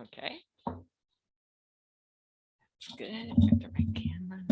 Okay. Good. Got the right camera.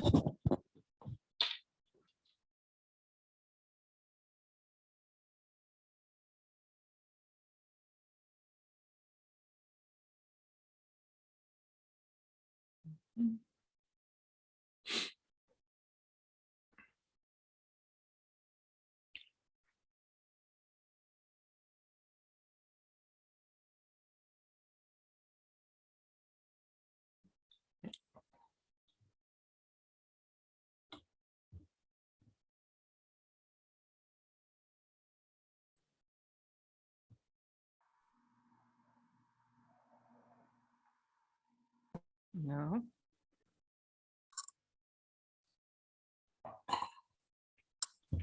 No.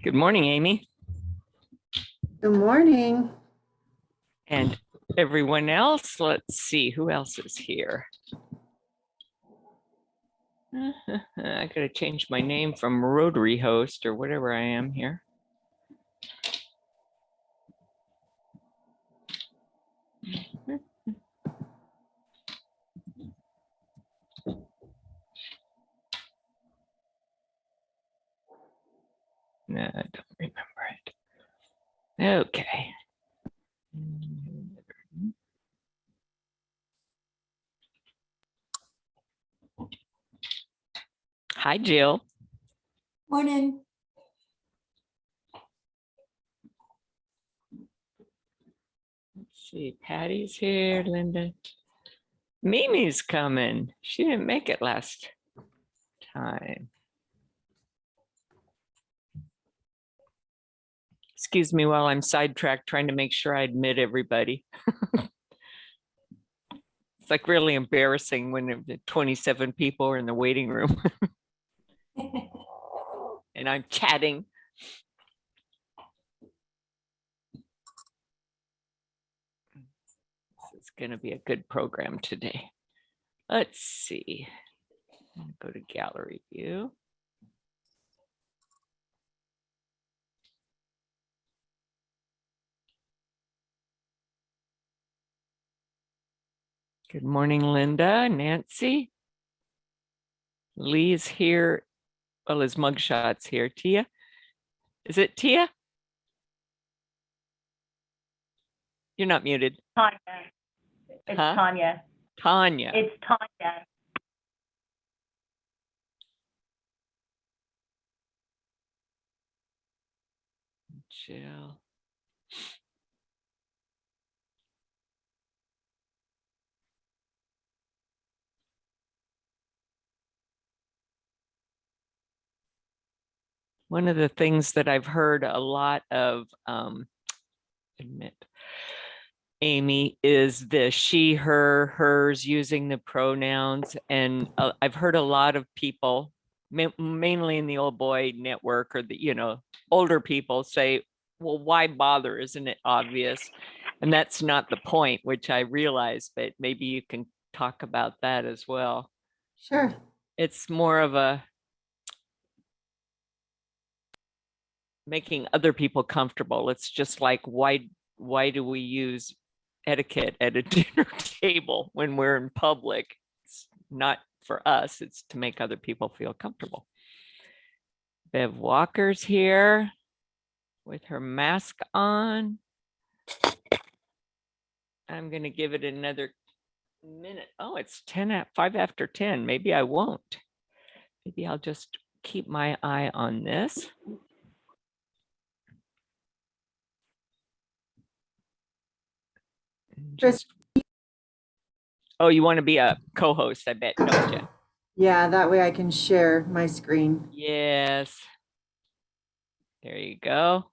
Good morning, Amy. Good morning. And everyone else, let's see who else is here. I gotta change my name from Rotary host or whatever I am here. No, I don't remember it. Okay. Hi, Jill. Morning. Let's see, Patty's here, Linda. Mimi's coming. She didn't make it last time. Excuse me while I'm sidetracked trying to make sure I admit everybody. It's like really embarrassing when the 27 people are in the waiting room and I'm chatting. This is going to be a good program today. Let's see. Go to gallery view. Good morning, Linda, Nancy. Lee's here. Well, his mugshot's here. Tia, is it Tia? You're not muted. Tanya. It's Huh? Tanya. Tanya. It's Tanya. Jill. One of the things that I've heard a lot of, admit, Amy, is the she, her, hers, using the pronouns. And I've heard a lot of people, mainly in the old boy network or the, older people say, well, why bother? Isn't it obvious? And that's not the point, which I realize, but maybe you can talk about that as well. Sure. It's more of a making other people comfortable. It's just like, why do we use etiquette at a dinner table when we're in public? It's not for us, it's to make other people feel comfortable. Bev Walker's here with her mask on. I'm going to give it another minute. Oh, it's 5 after 10. Maybe I won't. Maybe I'll just keep my eye on this. Chris. Oh, you want to be a co-host, I bet, don't you? Yeah, that way I can share my screen. Yes. There you go.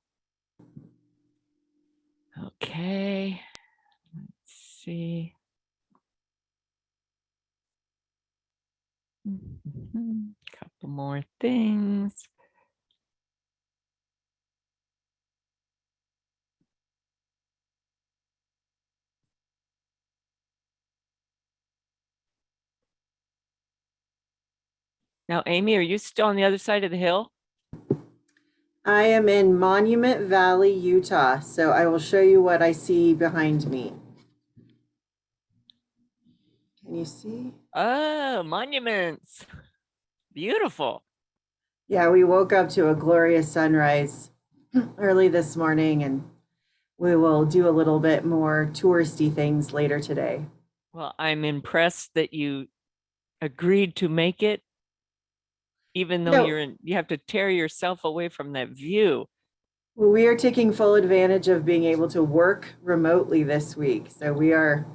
Okay. Let's see. Couple more things. Now, Amy, are you still on the other side of the hill? I am in Monument Valley, Utah, so I will show you what I see behind me. Can you see? Oh, monuments. Beautiful. Yeah, we woke up to a glorious sunrise early this morning, and we will do a little bit more touristy things later today. Well, I'm impressed that you agreed to make it, even though No, you have to tear yourself away from that view. we are taking full advantage of being able to work remotely this week. So we are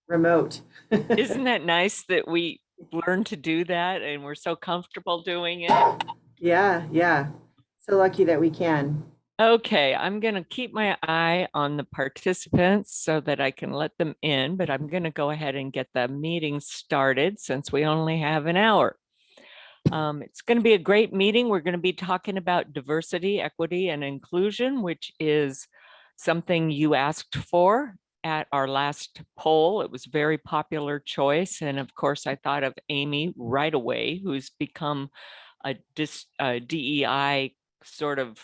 remote. Isn't that nice that we learned to do that and we're so comfortable doing it? Yeah, yeah. So lucky that we can. Okay, I'm going to keep my eye on the participants so that I can let them in, but I'm going to go ahead and get the meeting started since we only have an hour. It's going to be a great meeting. We're going to be talking about diversity, equity, and inclusion, which is something you asked for at our last poll. It was a very popular choice. And of course, I thought of Aimee right away, who's become a DEI sort of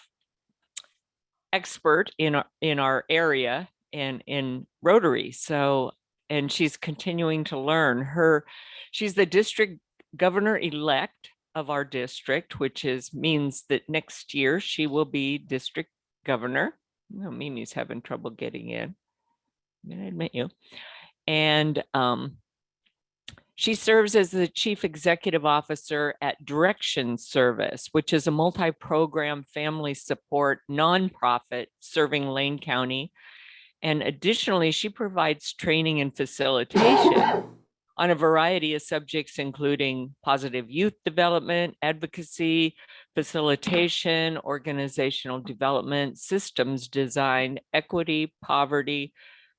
expert in our area and in Rotary. So, and she's continuing to learn. She's the district governor-elect of our district, which means that next year she will be district governor. Oh, Mimi's having trouble getting in. I'm gonna admit you. And she serves as the Chief Executive Officer at Direction Service, which is a multi-program family support nonprofit serving Lane County. And additionally, she provides training and facilitation on a variety of subjects, including positive youth development, advocacy, facilitation, organizational development, systems design, equity, poverty,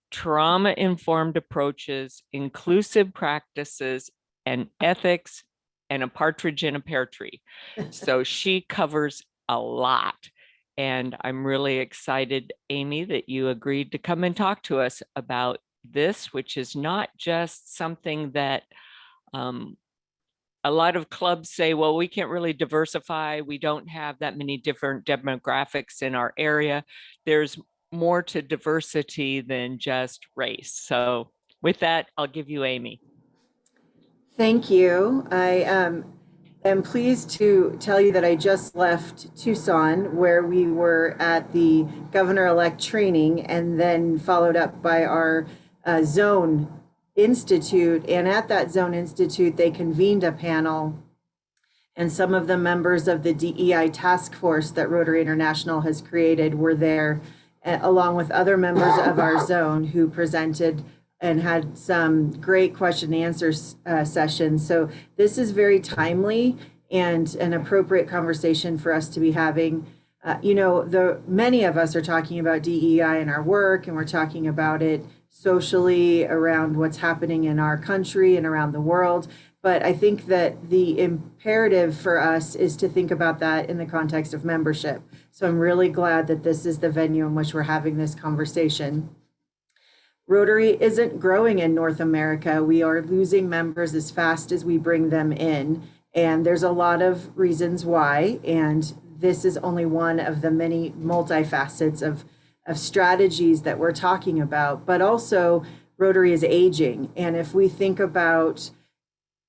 trauma-informed approaches, inclusive practices, and ethics, and a partridge in a pear tree. So she covers a lot. And I'm really excited, Aimee, that you agreed to come and talk to us about this, which is not just something that a lot of clubs say, well, we can't really diversify. We don't have that many different demographics in our area. There's more to diversity than just race. So with that, I'll give you Aimee. Thank you. I am pleased to tell you that I just left Tucson, where we were at the governor-elect training and then followed up by our zone institute. And at that zone institute, they convened a panel, and some of the members of the DEI task force that Rotary International has created were there, along with other members of our zone who presented and had some great question and answer sessions. So this is very timely and an appropriate conversation for us to be having. Many of us are talking about DEI in our work, and we're talking about it socially around what's happening in our country and around the world. But I think that the imperative for us is to think about that in the context of membership. So I'm really glad that this is the venue in which we're having this conversation. Rotary isn't growing in North America. We are losing members as fast as we bring them in. And there's a lot of reasons why. And this is only one of the many multifacets of strategies that we're talking about. But also, Rotary is aging. And if we think about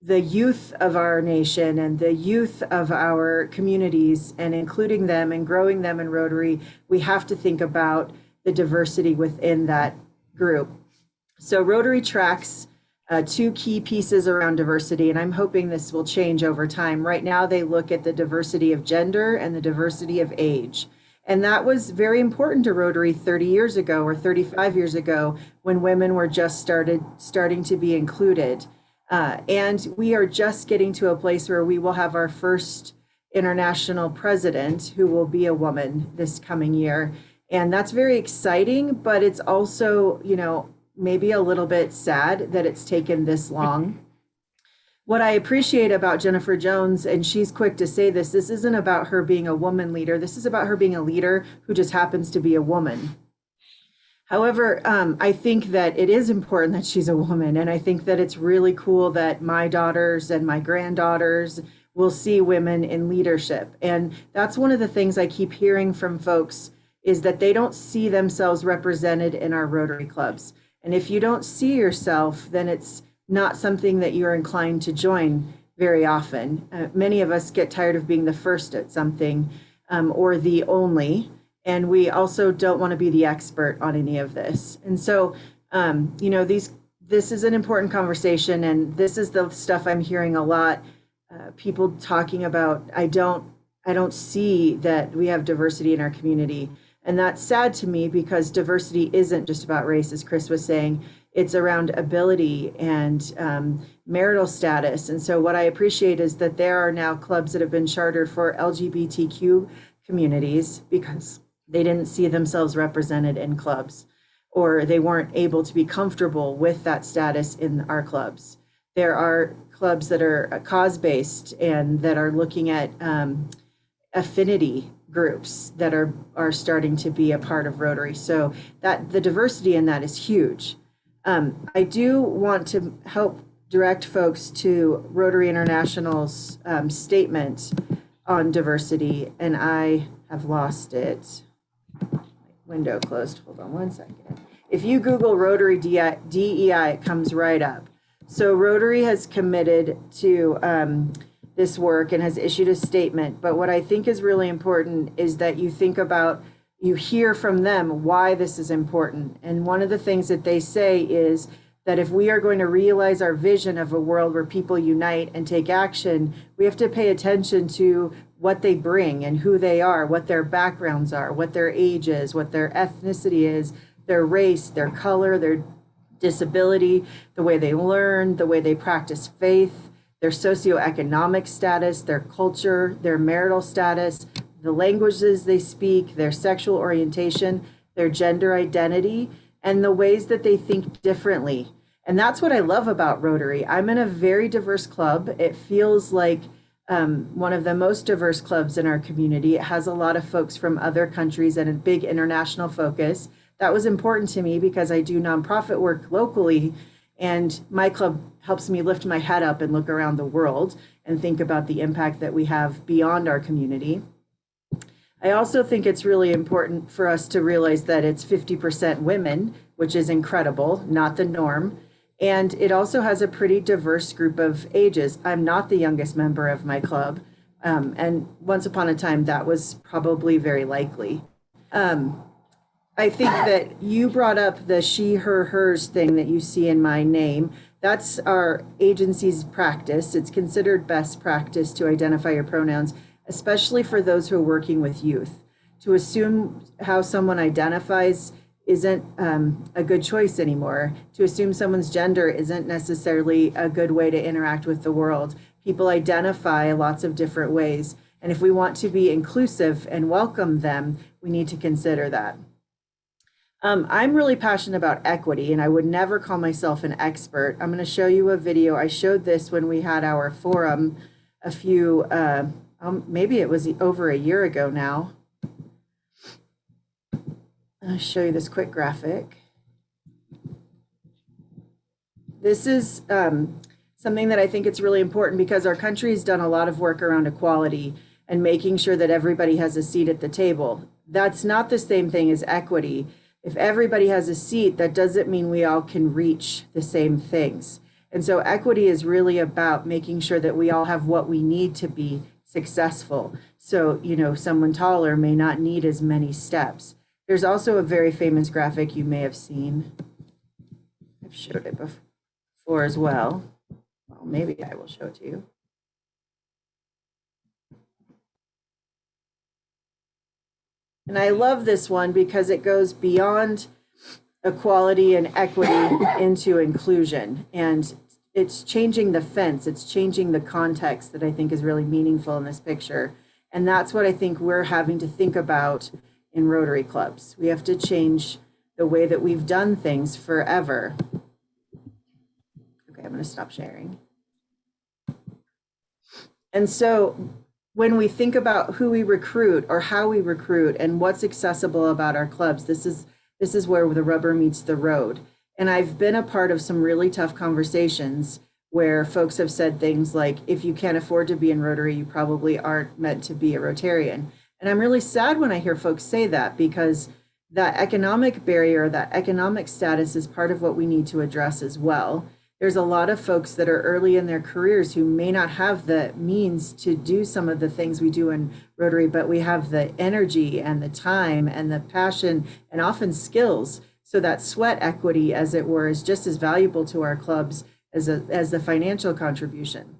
the youth of our nation and the youth of our communities and including them and growing them in Rotary, we have to think about the diversity within that group. So Rotary tracks two key pieces around diversity, and I'm hoping this will change over time. Right now, they look at the diversity of gender and the diversity of age. And that was very important to Rotary 30 years ago or 35 years ago when women were just starting to be included. And we are just getting to a place where we will have our first international president who will be a woman this coming year. And that's very exciting, but it's also, maybe a little bit sad that it's taken this long. What I appreciate about Jennifer Jones, and she's quick to say this isn't about her being a woman leader. This is about her being a leader who just happens to be a woman. However, I think that it is important that she's a woman. And I think that it's really cool that my daughters and my granddaughters will see women in leadership. And that's one of the things I keep hearing from folks is that they don't see themselves represented in our Rotary clubs. And if you don't see yourself, then it's not something that you're inclined to join very often. Many of us get tired of being the first at something or the only, and we also don't want to be the expert on any of this. And so, you know, this is an important conversation, and this is the stuff I'm hearing a lot. People talking about, I don't see that we have diversity in our community. And that's sad to me, because diversity isn't just about race, as Chris was saying. It's around ability and marital status. And so what I appreciate is that there are now clubs that have been chartered for LGBTQ communities because they didn't see themselves represented in clubs, or they weren't able to be comfortable with that status in our clubs. There are clubs that are cause-based and that are looking at affinity groups that are starting to be a part of Rotary. So that the diversity in that is huge. I do want to help direct folks to Rotary International's statement on diversity, and I have lost it. Window closed. Hold on one second. If you Google Rotary DEI, it comes right up. So Rotary has committed to this work and has issued a statement. But what I think is really important is that you think about, you hear from them why this is important. And one of the things that they say is that if we are going to realize our vision of a world where people unite and take action, we have to pay attention to what they bring and who they are, what their backgrounds are, what their age is, what their ethnicity is, their race, their color, their disability, the way they learn, the way they practice faith, their socioeconomic status, their culture, their marital status, the languages they speak, their sexual orientation, their gender identity, and the ways that they think differently. And that's what I love about Rotary. I'm in a very diverse club. It feels like one of the most diverse clubs in our community. It has a lot of folks from other countries and a big international focus. That was important to me because I do nonprofit work locally, and my club helps me lift my head up and look around the world and think about the impact that we have beyond our community. I also think it's really important for us to realize that it's 50% women, which is incredible, not the norm. And it also has a pretty diverse group of ages. I'm not the youngest member of my club. And once upon a time, that was probably very likely. I think that you brought up the she, her, hers thing that you see in my name. That's our agency's practice. It's considered best practice to identify your pronouns, especially for those who are working with youth. To assume how someone identifies isn't a good choice anymore. To assume someone's gender isn't necessarily a good way to interact with the world. People identify lots of different ways. And if we want to be inclusive and welcome them, we need to consider that. I'm really passionate about equity, and I would never call myself an expert. I'm going to show you a video. I showed this when we had our forum a few, maybe it was over a year ago now. I'll show you this quick graphic. This is something that I think it's really important because our country has done a lot of work around equality and making sure that everybody has a seat at the table. That's not the same thing as equity. If everybody has a seat, that doesn't mean we all can reach the same things. And so equity is really about making sure that we all have what we need to be successful. So, you know, someone taller may not need as many steps. There's also a very famous graphic you may have seen. I've showed it before as well. Well, maybe I will show it to you. And I love this one because it goes beyond equality and equity into inclusion. And it's changing the fence. It's changing the context that I think is really meaningful in this picture. And that's what I think we're having to think about in Rotary clubs. We have to change the way that we've done things forever. Okay, I'm going to stop sharing. And so when we think about who we recruit or how we recruit and what's accessible about our clubs, this is where the rubber meets the road. And I've been a part of some really tough conversations where folks have said things like, if you can't afford to be in Rotary, you probably aren't meant to be a Rotarian. And I'm really sad when I hear folks say that, because that economic barrier, that economic status is part of what we need to address as well. there's a lot of folks that are early in their careers who may not have the means to do some of the things we do in Rotary, but we have the energy and the time and the passion and often skills. So that sweat equity, as it were, is just as valuable to our clubs as the financial contribution.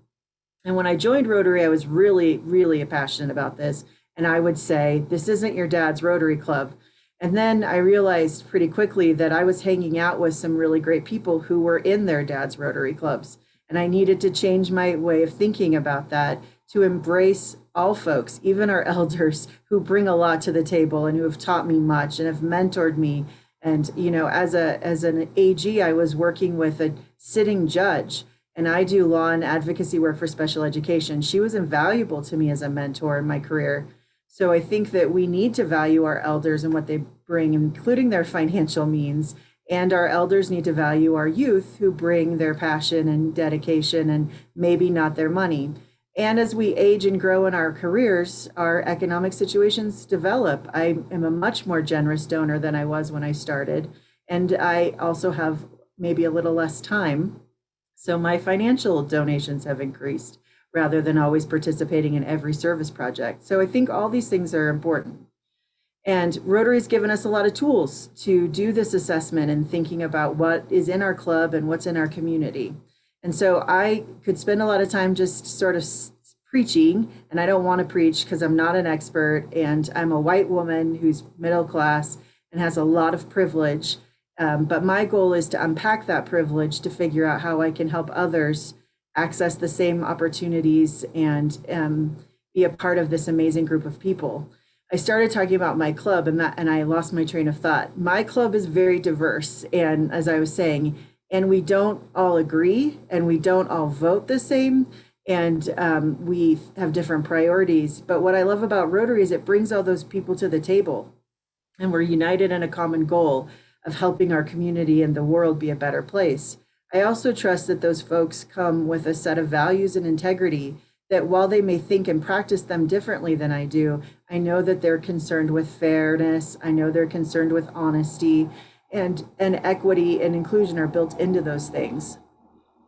And when I joined Rotary, I was really, really passionate about this. And I would say, this isn't your dad's Rotary Club. And then I realized pretty quickly that I was hanging out with some really great people who were in their dad's Rotary clubs. And I needed to change my way of thinking about that to embrace all folks, even our elders, who bring a lot to the table and who have taught me much and have mentored me. And, you know, as an AG, I was working with a sitting judge, and I do law and advocacy work for special education. She was invaluable to me as a mentor in my career. So I think that we need to value our elders and what they bring, including their financial means. And our elders need to value our youth who bring their passion and dedication and maybe not their money. And as we age and grow in our careers, our economic situations develop. I am a much more generous donor than I was when I started. And I also have maybe a little less time. So my financial donations have increased rather than always participating in every service project. So I think all these things are important. And Rotary's given us a lot of tools to do this assessment and thinking about what is in our club and what's in our community. And so I could spend a lot of time just sort of preaching, and I don't want to preach because I'm not an expert, and I'm a white woman who's middle class and has a lot of privilege. But my goal is to unpack that privilege to figure out how I can help others access the same opportunities and be a part of this amazing group of people. I started talking about my club and I lost my train of thought. My club is very diverse, and as I was saying, and we don't all agree and we don't all vote the same, and we have different priorities. But what I love about Rotary is it brings all those people to the table, and we're united in a common goal of helping our community and the world be a better place. I also trust that those folks come with a set of values and integrity that while they may think and practice them differently than I do, I know that they're concerned with fairness. I know they're concerned with honesty, and equity and inclusion are built into those things.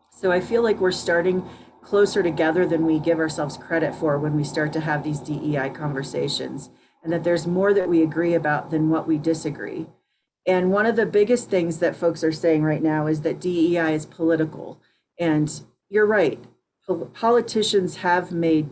So I feel like we're starting closer together than we give ourselves credit for when we start to have these DEI conversations, and that there's more that we agree about than what we disagree. And one of the biggest things that folks are saying right now is that DEI is political. And you're right. Politicians have made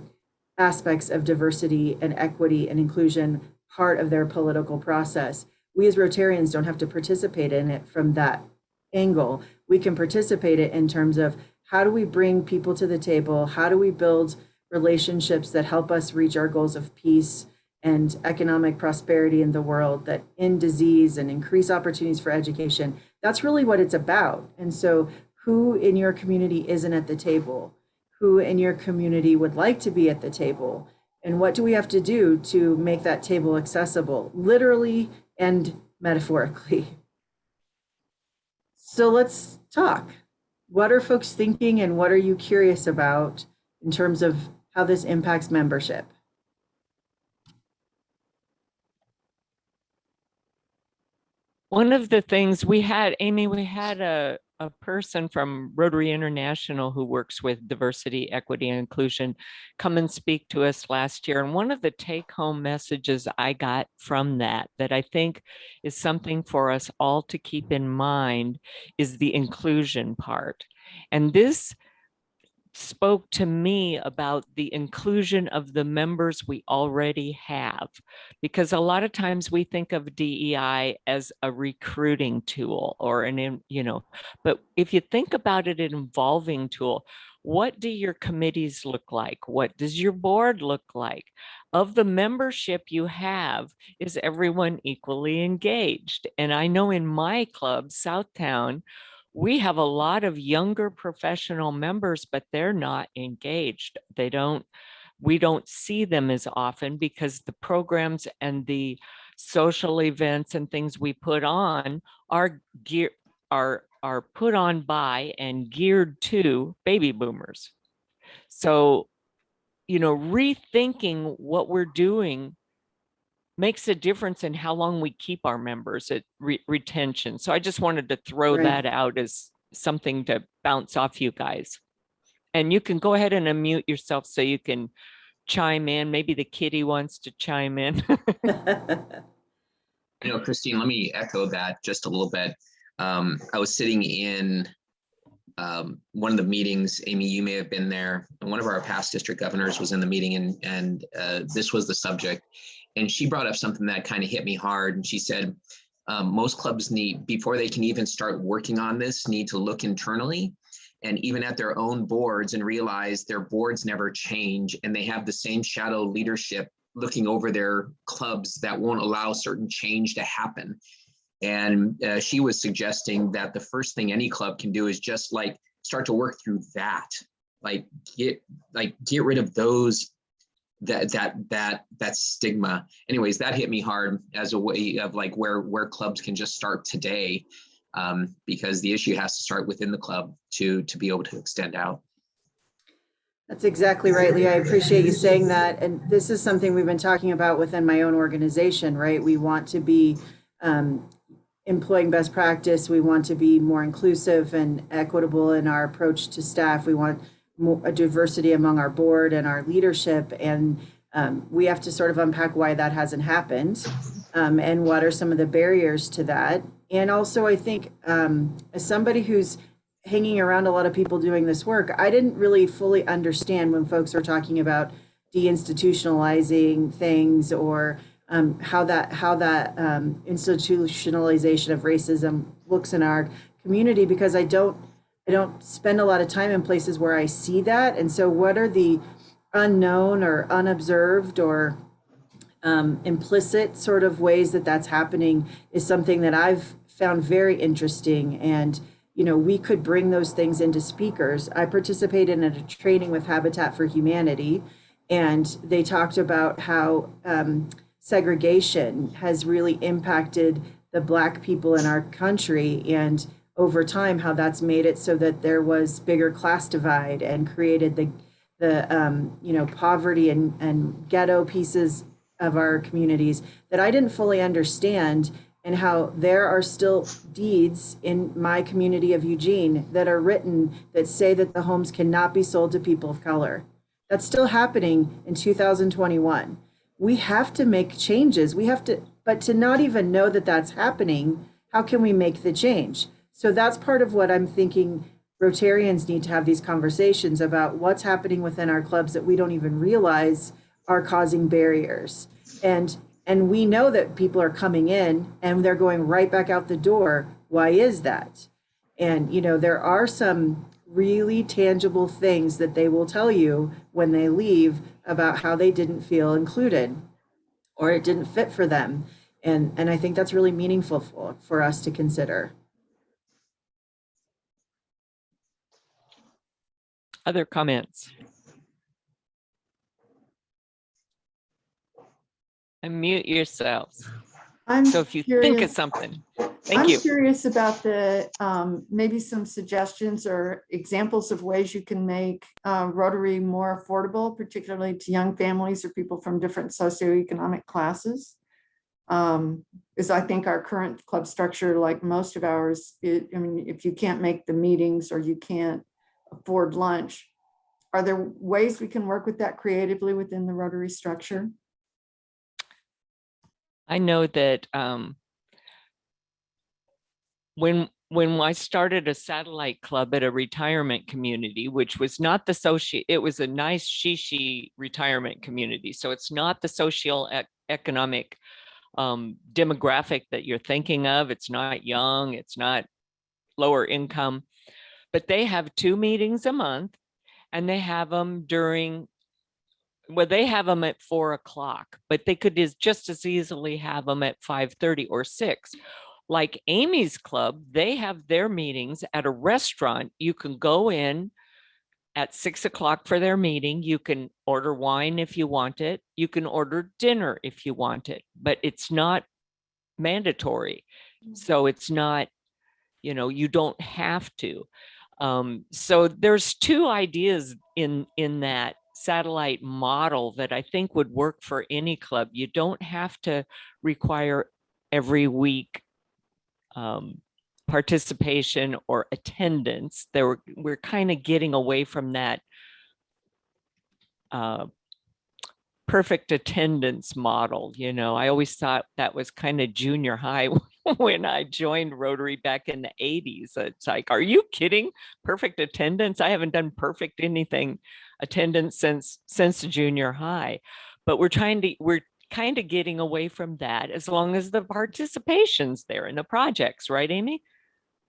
aspects of diversity and equity and inclusion part of their political process. We as Rotarians don't have to participate in it from that angle. We can participate it in terms of how do we bring people to the table? How do we build relationships that help us reach our goals of peace and economic prosperity in the world, that end disease and increase opportunities for education? That's really what it's about. And so who in your community isn't at the table? Who in your community would like to be at the table? And what do we have to do to make that table accessible, literally and metaphorically? So let's talk. What are folks thinking, and what are you curious about in terms of how this impacts membership? One of the things we had, Aimee, we had a person from Rotary International who works with diversity, equity, and inclusion come and speak to us last year. And one of the take-home messages I got from that I think is something for us all to keep in mind is the inclusion part. And this spoke to me about the inclusion of the members we already have, because a lot of times we think of DEI as a recruiting tool or but if you think about it, an involving tool. What do your committees look like? What does your board look like? Of the membership you have, is everyone equally engaged? And I know in my club, Southtown, we have a lot of younger professional members, but they're not engaged. We don't see them as often because the programs and the social events and things we put on are put on by and geared to baby boomers. So, rethinking what we're doing makes a difference in how long we keep our members at retention. So I just wanted to throw Right. that out as something to bounce off you guys. And you can go ahead and unmute yourself so you can chime in. Maybe the kitty wants to chime in. Christine, let me echo that just a little bit. I was sitting in one of the meetings. Aimee, you may have been there. And one of our past district governors was in the meeting, and this was the subject. And she brought up something that kind of hit me hard. And she said, most clubs need, before they can even start working on this, need to look internally and even at their own boards and realize their boards never change, and they have the same shadow leadership looking over their clubs that won't allow certain change to happen. And she was suggesting that the first thing any club can do is just like start to work through that, get rid of those, that stigma. Anyways, that hit me hard as a way of like where clubs can just start today, because the issue has to start within the club to be able to extend out. That's exactly right, Lee. I appreciate you saying that. And this is something we've been talking about within my own organization, right? We want to be employing best practice. We want to be more inclusive and equitable in our approach to staff. We want a diversity among our board and our leadership. And we have to sort of unpack why that hasn't happened, and what are some of the barriers to that. And also, I think as somebody who's hanging around a lot of people doing this work, I didn't really fully understand when folks are talking about deinstitutionalizing things, or how that institutionalization of racism looks in our community, because I don't spend a lot of time in places where I see that. And so what are the unknown or unobserved or implicit sort of ways that that's happening is something that I've found very interesting. And we could bring those things into speakers. I participated in a training with Habitat for Humanity, and they talked about how segregation has really impacted the Black people in our country, and over time how that's made it so that there was bigger class divide and created the poverty and ghetto pieces of our communities that I didn't fully understand, and how there are still deeds in my community of Eugene that are written that say that the homes cannot be sold to people of color. That's still happening in 2021. We have to make changes. But to not even know that that's happening, how can we make the change? So that's part of what I'm thinking Rotarians need to have these conversations about, what's happening within our clubs that we don't even realize are causing barriers. And we know that people are coming in and they're going right back out the door. Why is that? And, there are some really tangible things that they will tell you when they leave about how they didn't feel included or it didn't fit for them. And I think that's really meaningful for us to consider. Other comments? Unmute yourselves. So if you think of something, thank you. I'm curious about the maybe some suggestions or examples of ways you can make Rotary more affordable, particularly to young families or people from different socioeconomic classes. Because I think our current club structure, like most of ours, if you can't make the meetings or you can't afford lunch, are there ways we can work with that creatively within the Rotary structure? I know that when I started a satellite club at a retirement community, which was not it was a nice shishi retirement community. So it's not the socio-economic demographic that you're thinking of. It's not young, it's not lower income, but they have 2 meetings a month, and they have them they have them at 4 o'clock, but they could just as easily have them at 5:30 or 6. Like Aimee's club, they have their meetings at a restaurant. You can go in at 6 o'clock for their meeting. You can order wine if you want it. You can order dinner if you want it, but it's not mandatory. So it's not, you don't have to. So there's 2 ideas in that satellite model that I think would work for any club. You don't have to require every week participation or attendance. We're kind of getting away from that perfect attendance model. You know, I always thought that was kind of junior high when I joined Rotary back in the 80s. It's like, are you kidding? Perfect attendance? I haven't done perfect anything attendance since junior high. But we're kind of getting away from that as long as the participation's there in the projects, right, Aimee?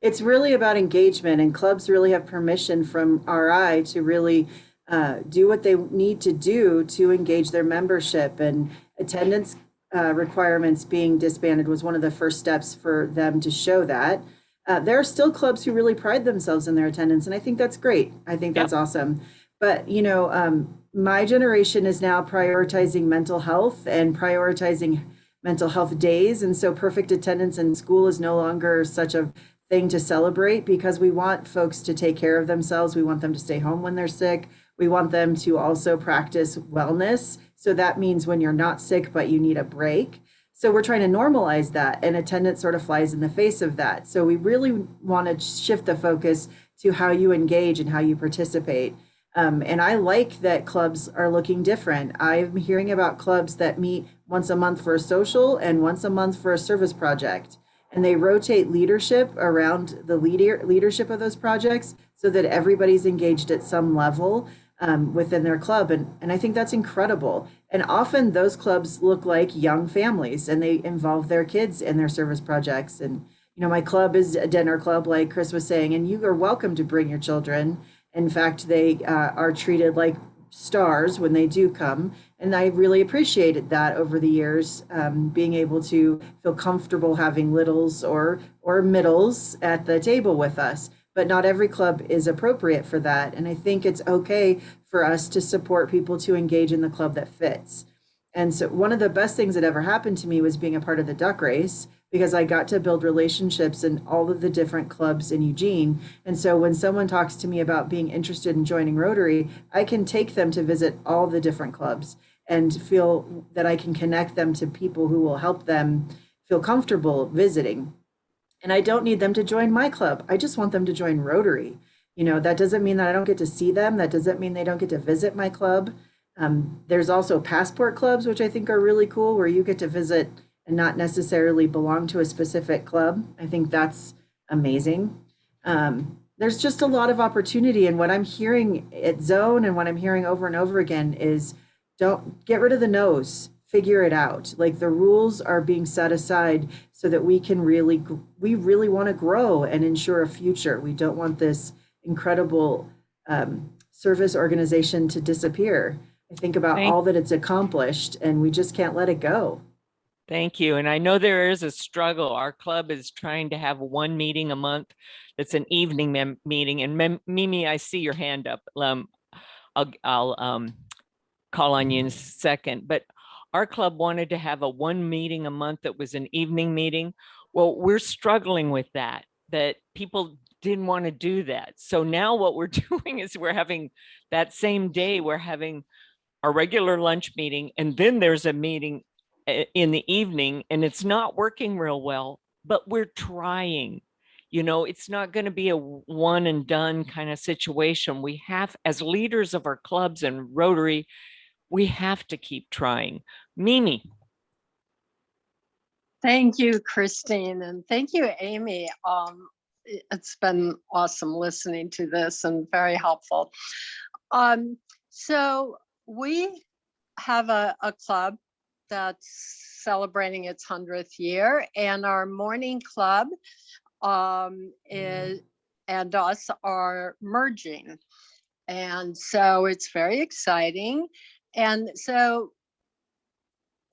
It's really about engagement, and clubs really have permission from RI to really do what they need to do to engage their membership. And attendance requirements being disbanded was one of the first steps for them to show that. There are still clubs who really pride themselves in their attendance, and I think that's great. I think that's awesome. But, you know, my generation is now prioritizing mental health and prioritizing mental health days. And so perfect attendance in school is no longer such a thing to celebrate, because we want folks to take care of themselves. We want them to stay home when they're sick. We want them to also practice wellness. So that means when you're not sick, but you need a break. So we're trying to normalize that, and attendance sort of flies in the face of that. So we really want to shift the focus to how you engage and how you participate. And I like that clubs are looking different. I'm hearing about clubs that meet once a month for a social and once a month for a service project. And they rotate leadership around the leadership of those projects so that everybody's engaged at some level within their club. And I think that's incredible. And often those clubs look like young families, and they involve their kids in their service projects. And, you know, my club is a dinner club, like Chris was saying, and you are welcome to bring your children. In fact, they are treated like stars when they do come. And I really appreciated that over the years, being able to feel comfortable having littles or middles at the table with us. But not every club is appropriate for that. And I think it's okay for us to support people to engage in the club that fits. And so one of the best things that ever happened to me was being a part of the duck race, because I got to build relationships in all of the different clubs in Eugene. And so when someone talks to me about being interested in joining Rotary, I can take them to visit all the different clubs and feel that I can connect them to people who will help them feel comfortable visiting. And I don't need them to join my club. I just want them to join Rotary. You know, that doesn't mean that I don't get to see them. That doesn't mean they don't get to visit my club. There's also passport clubs, which I think are really cool, where you get to visit and not necessarily belong to a specific club. I think that's amazing. There's just a lot of opportunity. And what I'm hearing at Zone and what I'm hearing over and over again is, don't get rid of the no's, figure it out. Like, the rules are being set aside so that we really want to grow and ensure a future. We don't want this incredible service organization to disappear. I think about all that it's accomplished, and we just can't let it go. Thank you. And I know there is a struggle. Our club is trying to have one meeting a month that's an evening meeting. And Mimi, I see your hand up. I'll call on you in a second. But our club wanted to have a one meeting a month that was an evening meeting. Well, we're struggling with that people didn't want to do that. So now what we're doing is we're having that same day, we're having our regular lunch meeting, and then there's a meeting in the evening, and it's not working real well, but we're trying. You know, it's not going to be a one and done kind of situation. We have, as leaders of our clubs and Rotary, we have to keep trying. Mimi. Thank you, Christine, and thank you, Aimee. It's been awesome listening to this and very helpful. So we have a club that's celebrating its 100th year, and our morning club and us are merging. And so it's very exciting. And so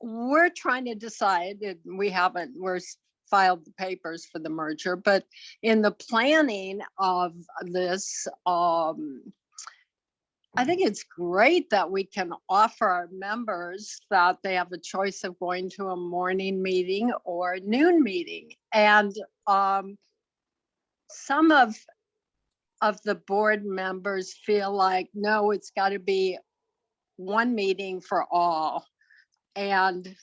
we're trying to decide, we're filed the papers for the merger, but in the planning of this, I think it's great that we can offer our members that they have a choice of going to a morning meeting or a noon meeting. And some of the board members feel like, no, it's got to be one meeting for all. And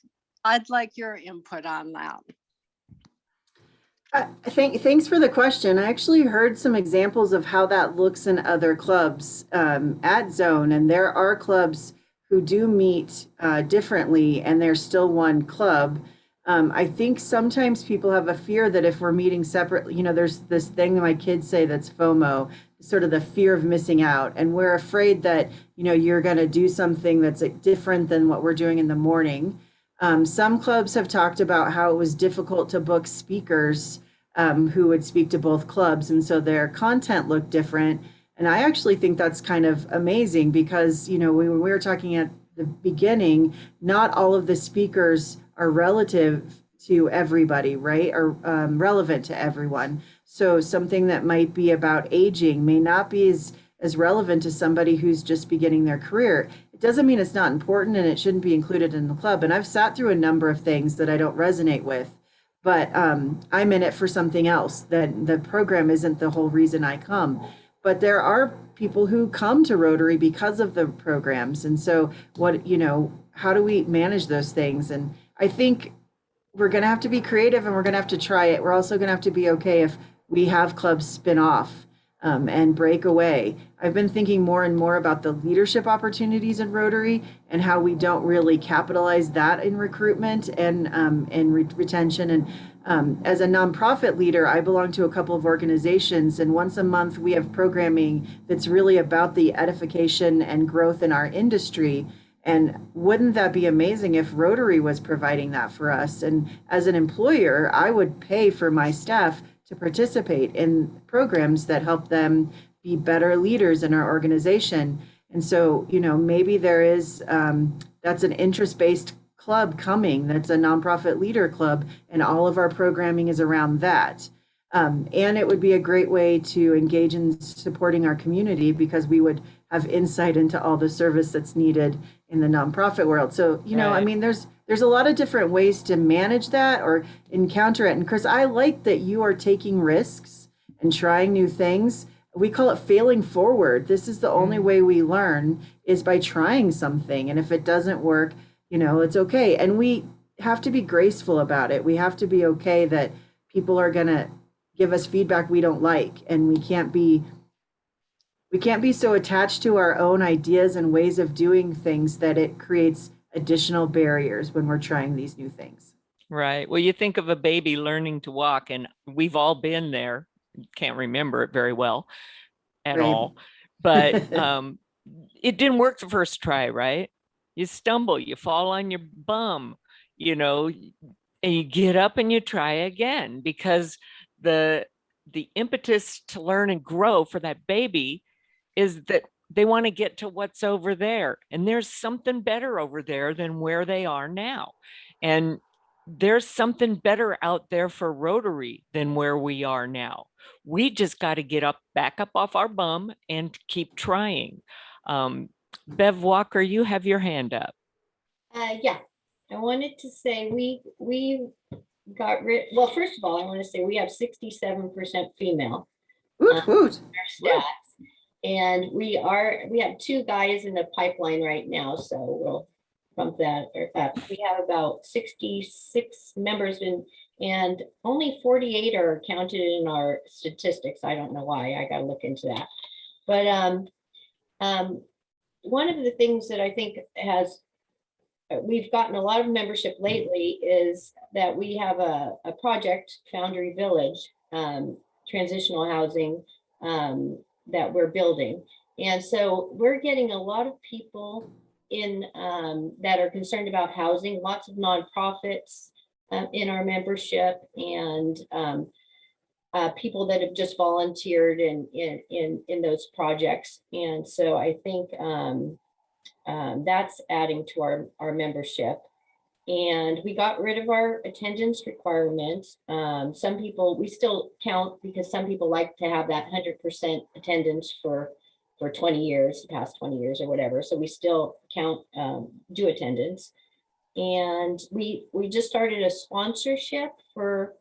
I'd like your input on that. Thanks for the question. I actually heard some examples of how that looks in other clubs at Zone, and there are clubs who do meet differently, and there's still one club. I think sometimes people have a fear that if we're meeting separately, there's this thing that my kids say that's FOMO, sort of the fear of missing out, and we're afraid that you're going to do something that's different than what we're doing in the morning. Some clubs have talked about how it was difficult to book speakers who would speak to both clubs. And so their content looked different. And I actually think that's kind of amazing because, when we were talking at the beginning, not all of the speakers are relative to everybody, right? Or relevant to everyone. So something that might be about aging may not be as relevant to somebody who's just beginning their career. It doesn't mean it's not important and it shouldn't be included in the club. And I've sat through a number of things that I don't resonate with, but I'm in it for something else. That the program isn't the whole reason I come. But there are people who come to Rotary because of the programs. And so how do we manage those things? And I think we're going to have to be creative and we're going to have to try it. We're also going to have to be okay if we have clubs spin off and break away. I've been thinking more and more about the leadership opportunities in Rotary and how we don't really capitalize that in recruitment and retention. And as a nonprofit leader, I belong to a couple of organizations, and once a month we have programming that's really about the edification and growth in our industry. And wouldn't that be amazing if Rotary was providing that for us? And as an employer, I would pay for my staff to participate in programs that help them be better leaders in our organization. And so, maybe there is, that's an interest-based club coming, that's a nonprofit leader club, and all of our programming is around that. And it would be a great way to engage in supporting our community because we would have insight into all the service that's needed in the nonprofit world. So, Right. There's a lot of different ways to manage that or encounter it. And Chris, I like that you are taking risks and trying new things. We call it failing forward. This is the only way we learn is by trying something. And if it doesn't work, it's okay. And we have to be graceful about it. We have to be okay that people are going to give us feedback we don't like. And we can't be so attached to our own ideas and ways of doing things that it creates additional barriers when we're trying these new things. Right. Well, you think of a baby learning to walk, and we've all been there. Can't remember it very well at Right. all, but it didn't work the first try, right? You stumble, you fall on your bum, and you get up and you try again because the impetus to learn and grow for that baby is that they want to get to what's over there. And there's something better over there than where they are now. And there's something better out there for Rotary than where we are now. We just got to get back up off our bum and keep trying. Bev Walker, you have your hand up. Yeah, I wanted to say we got rid, well, first of all, I want to say we have 67% female Woot, woot. in our stats. And we have 2 guys in the pipeline right now, so we'll bump that up. We have about 66 members and only 48 are counted in our statistics. I don't know why, I gotta look into that. But one of the things that I think we've gotten a lot of membership lately is that we have a project, Foundry Village, transitional housing, that we're building. And so we're getting a lot of people in that are concerned about housing, lots of nonprofits in our membership, and people that have just volunteered in those projects. And so I think that's adding to our membership. And we got rid of our attendance requirements. Some people, we still count because some people like to have that 100% attendance for 20 years, past 20 years or whatever. So we still count, do attendance. And we just started a sponsorship for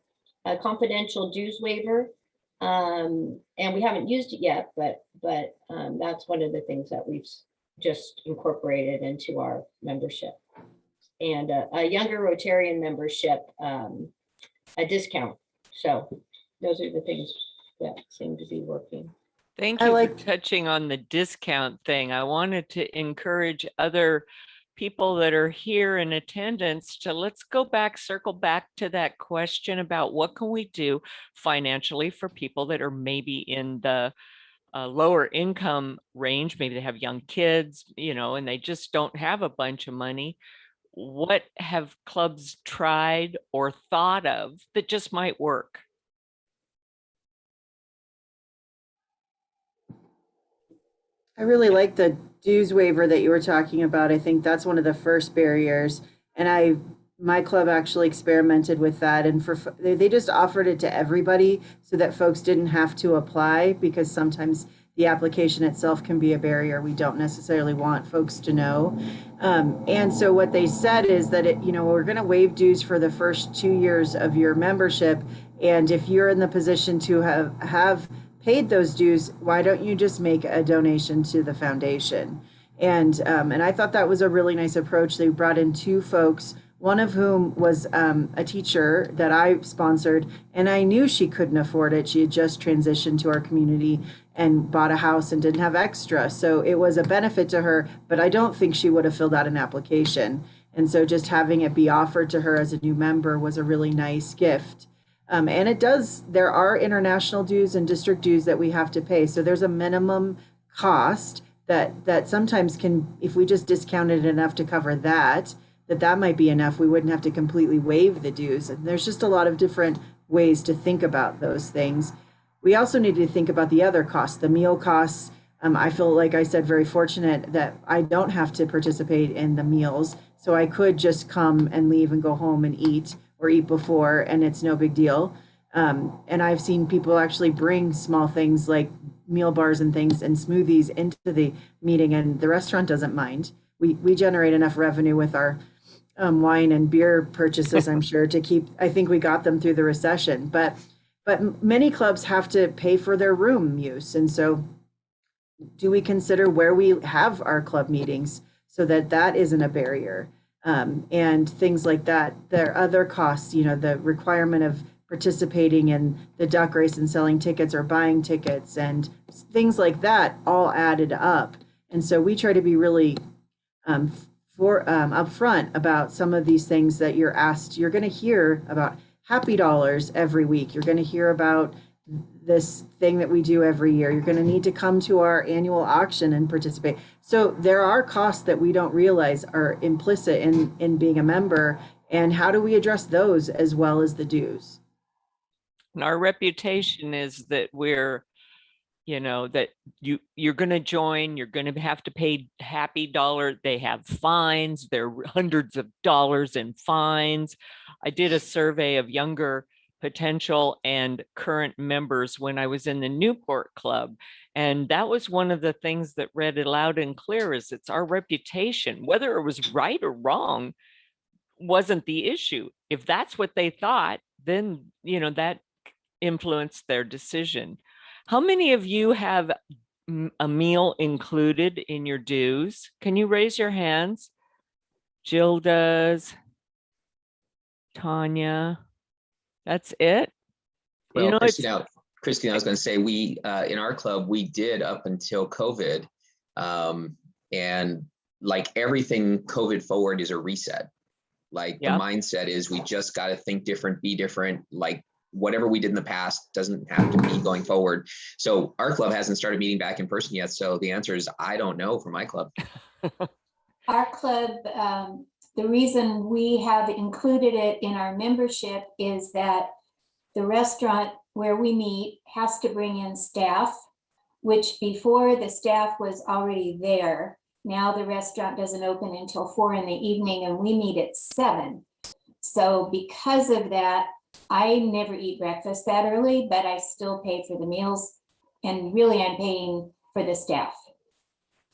a confidential dues waiver. And we haven't used it yet, but that's one of the things that we've just incorporated into our membership. And a younger Rotarian membership, a discount. So those are the things that seem to be working. Thank I you for like- touching on the discount thing. I wanted to encourage other people that are here in attendance to circle back to that question about what can we do financially for people that are maybe in the lower income range. Maybe they have young kids, and they just don't have a bunch of money. What have clubs tried or thought of that just might work? I really like the dues waiver that you were talking about. I think that's one of the first barriers. And my club actually experimented with that, and they just offered it to everybody so that folks didn't have to apply, because sometimes the application itself can be a barrier. We don't necessarily want folks to know. And so what they said is that we're going to waive dues for the first 2 years of your membership. And if you're in the position to have paid those dues, why don't you just make a donation to the foundation? And I thought that was a really nice approach. They brought in 2 folks, one of whom was a teacher that I sponsored, and I knew she couldn't afford it. She had just transitioned to our community and bought a house and didn't have extra. So it was a benefit to her, but I don't think she would have filled out an application. And so just having it be offered to her as a new member was a really nice gift. And there are international dues and district dues that we have to pay. So there's a minimum cost that sometimes can, if we just discounted enough to cover that might be enough. We wouldn't have to completely waive the dues. And there's just a lot of different ways to think about those things. We also need to think about the other costs, the meal costs. I feel, like I said, very fortunate that I don't have to participate in the meals. So I could just come and leave and go home and eat, or eat before, and it's no big deal. And I've seen people actually bring small things like meal bars and things and smoothies into the meeting, and the restaurant doesn't mind. We generate enough revenue with our wine and beer purchases, I'm sure, to keep. I think we got them through the recession, but many clubs have to pay for their room use, and so do we consider where we have our club meetings so that isn't a barrier? And things like that. There are other costs, the requirement of participating in the duck race and selling tickets or buying tickets and things like that all added up. And so we try to be really upfront about some of these things that you're asked. You're going to hear about Happy Dollars every week. You're going to hear about this thing that we do every year. You're going to need to come to our annual auction and participate. So there are costs that we don't realize are implicit in being a member. And how do we address those as well as the dues? And our reputation is that we're, that you're going to join, you're going to have to pay Happy Dollar. They have fines. There are hundreds of dollars in fines. I did a survey of younger potential and current members when I was in the Newport Club. And that was one of the things that read it loud and clear, is it's our reputation. Whether it was right or wrong wasn't the issue. If that's what they thought, then, that influenced their decision. How many of you have a meal included in your dues? Can you raise your hands? Jill does. Tanya. That's it. Well, Christine, I was going to say, we in our club, we did up until COVID, and like everything COVID forward is a reset. Like the mindset is we just got to think different, be different. Like whatever we did in the past doesn't have to be going forward. So our club hasn't started meeting back in person yet. So the answer is, I don't know for my club. Our club, the reason we have included it in our membership is that the restaurant where we meet has to bring in staff, which before the staff was already there. Now the restaurant doesn't open until 4 p.m. and we meet at 7. So because of that, I never eat breakfast that early, but I still pay for the meals, and really I'm paying for the staff.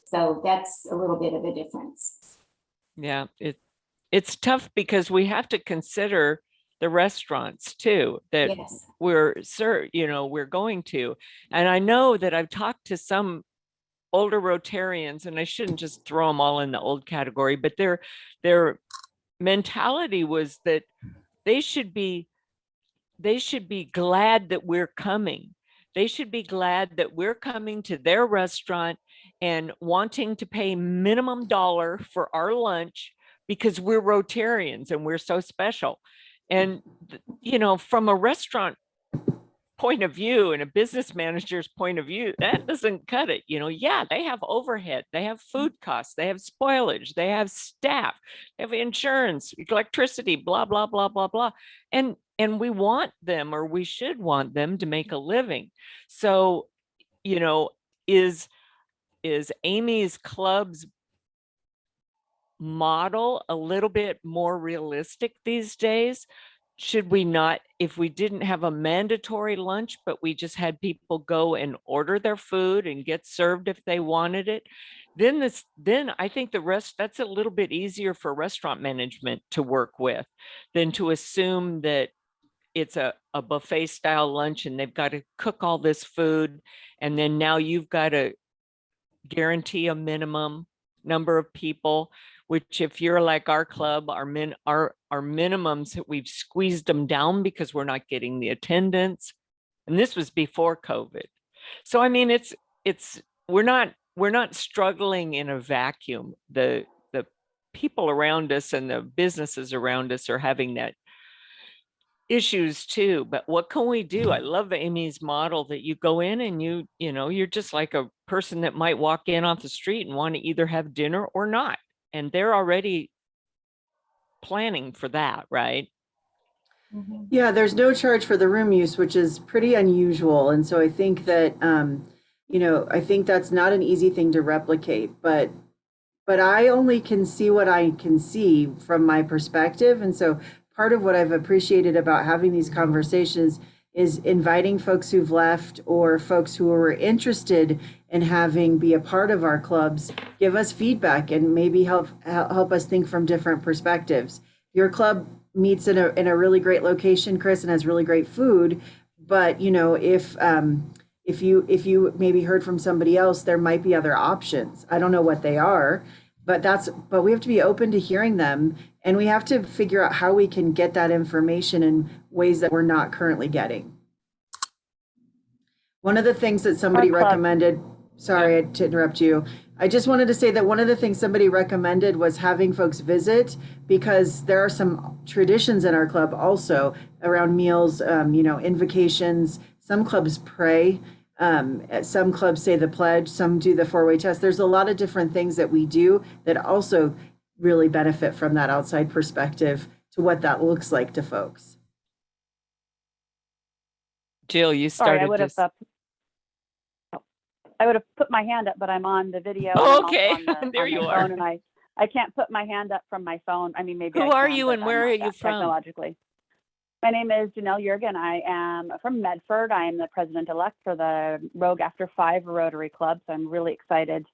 So that's a little bit of a difference. Yeah, it's tough because we have to consider the restaurants too, that Yes. we're going to. And I know that I've talked to some older Rotarians, and I shouldn't just throw them all in the old category, but their mentality was that they should be they should be glad that we're coming. They should be glad that we're coming to their restaurant and wanting to pay minimum dollar for our lunch because we're Rotarians and we're so special. And, you know, from a restaurant point of view and a business manager's point of view, that doesn't cut it. You know, yeah, they have overhead, they have food costs, they have spoilage, they have staff, they have insurance, electricity, blah, blah, blah, blah, blah. And we want them, or we should want them, to make a living. So, you know, is Aimee's club's model a little bit more realistic these days? Should we not, if we didn't have a mandatory lunch, but we just had people go and order their food and get served if they wanted it, then I think the rest, that's a little bit easier for restaurant management to work with than to assume that it's a buffet style lunch and they've got to cook all this food. And then now you've got to guarantee a minimum number of people, which if you're like our club, our minimums, we've squeezed them down because we're not getting the attendance. And this was before COVID. So I mean, we're not struggling in a vacuum. The people around us and the businesses around us are having that issues too. But what can we do? I love Aimee's model that you go in and you know, you're just like a person that might walk in off the street and want to either have dinner or not. And they're already planning for that, right? Yeah, there's no charge for the room use, which is pretty unusual. And so I think that, you know, I think that's not an easy thing to replicate, but I only can see what I can see from my perspective. And so part of what I've appreciated about having these conversations is inviting folks who've left or folks who are interested in having be a part of our clubs, give us feedback and maybe help us think from different perspectives. Your club meets in a really great location, Chris, and has really great food. But you know, if you maybe heard from somebody else, there might be other options. I don't know what they are, but we have to be open to hearing them, and we have to figure out how we can get that information in ways that we're not currently getting. One of the things that somebody recommended, sorry to interrupt you. I just wanted to say that one of the things somebody recommended was having folks visit, because there are some traditions in our club also around meals, you know, invocations. Some clubs pray. Some clubs say the pledge, some do the four-way test. There's a lot of different things that we do that also really benefit from that outside perspective to what that looks like to folks. Jill, you Sorry, started I would have put my hand up, but I'm on the video. Oh, okay. There on you the are. phone, and I can't put my hand up from my phone. I mean, maybe Who I are can, you but and I'm where not are you that from? technologically. My name is Janelle Jurgen. I am from Medford. I am the president-elect for the Rogue After 5 Rotary Club. So I'm really excited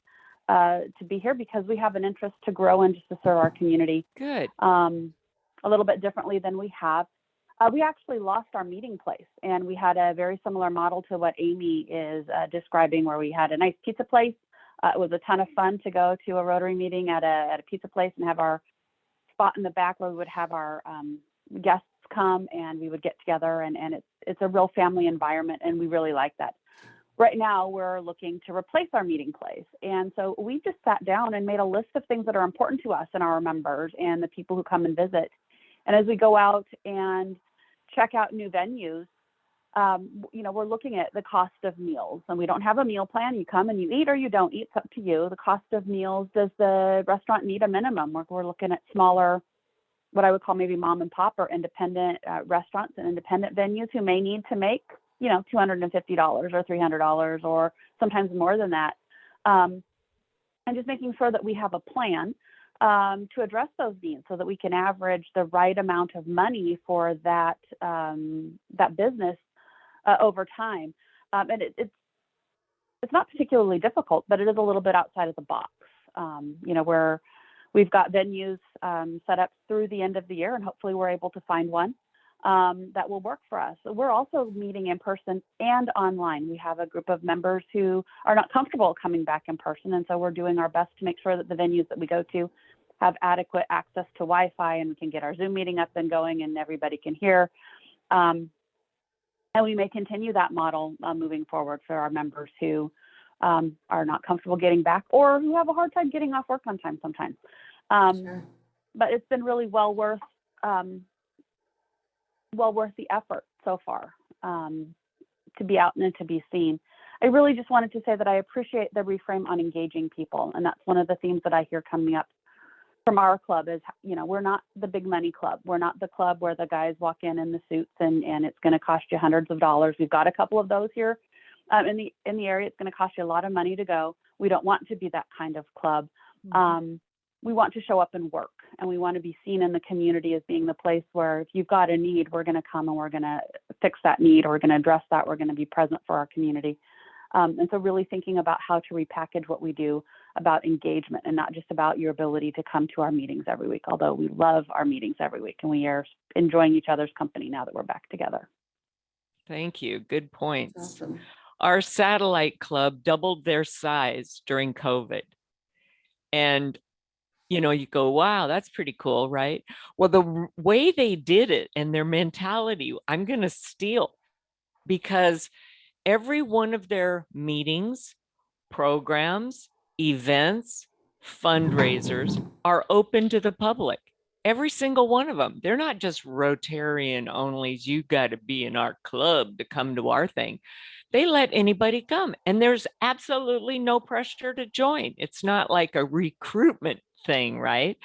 to be here because we have an interest to grow and just to serve our community. Good. A little bit differently than we have. We actually lost our meeting place, and we had a very similar model to what Aimee is describing, where we had a nice pizza place. It was a ton of fun to go to a Rotary meeting at a pizza place and have our spot in the back where we would have our guests come and we would get together, and it's a real family environment, and we really like that. Right now, we're looking to replace our meeting place. And so we just sat down and made a list of things that are important to us and our members and the people who come and visit. And as we go out and check out new venues, you know, we're looking at the cost of meals, and we don't have a meal plan. You come and you eat or you don't eat, it's up to you. The cost of meals, does the restaurant need a minimum? We're looking at smaller, what I would call maybe mom and pop or independent restaurants and independent venues who may need to make, you know, $250 or $300 or sometimes more than that. And just making sure that we have a plan to address those needs so that we can average the right amount of money for that that business over time. And it's not particularly difficult, but it is a little bit outside of the box. You know, we've got venues set up through the end of the year, and hopefully we're able to find one that will work for us. We're also meeting in person and online. We have a group of members who are not comfortable coming back in person, and so we're doing our best to make sure that the venues that we go to have adequate access to Wi-Fi, and we can get our Zoom meeting up and going and everybody can hear. And we may continue that model moving forward for our members who are not comfortable getting back or who have a hard time getting off work on time sometimes. Sure. But it's been really well worth the effort so far to be out and to be seen. I really just wanted to say that I appreciate the reframe on engaging people. And that's one of the themes that I hear coming up from our club is, we're not the big money club. We're not the club where the guys walk in the suits and it's going to cost you hundreds of dollars. We've got a couple of those here in the area. It's going to cost you a lot of money to go. We don't want to be that kind of club. We want to show up and work, and we want to be seen in the community as being the place where if you've got a need, we're going to come and we're going to fix that need, or we're going to address that. We're going to be present for our community. And so really thinking about how to repackage what we do about engagement and not just about your ability to come to our meetings every week, although we love our meetings every week and we are enjoying each other's company now that we're back together. Thank you. Good points. Awesome. Our satellite club doubled their size during COVID. And, you go, wow, that's pretty cool, right? Well, the way they did it and their mentality, I'm going to steal, because every one of their meetings, programs, events, fundraisers are open to the public. Every single one of them. They're not just Rotarian onlys. You got to be in our club to come to our thing. They let anybody come, and there's absolutely no pressure to join. It's not like a recruitment thing, right?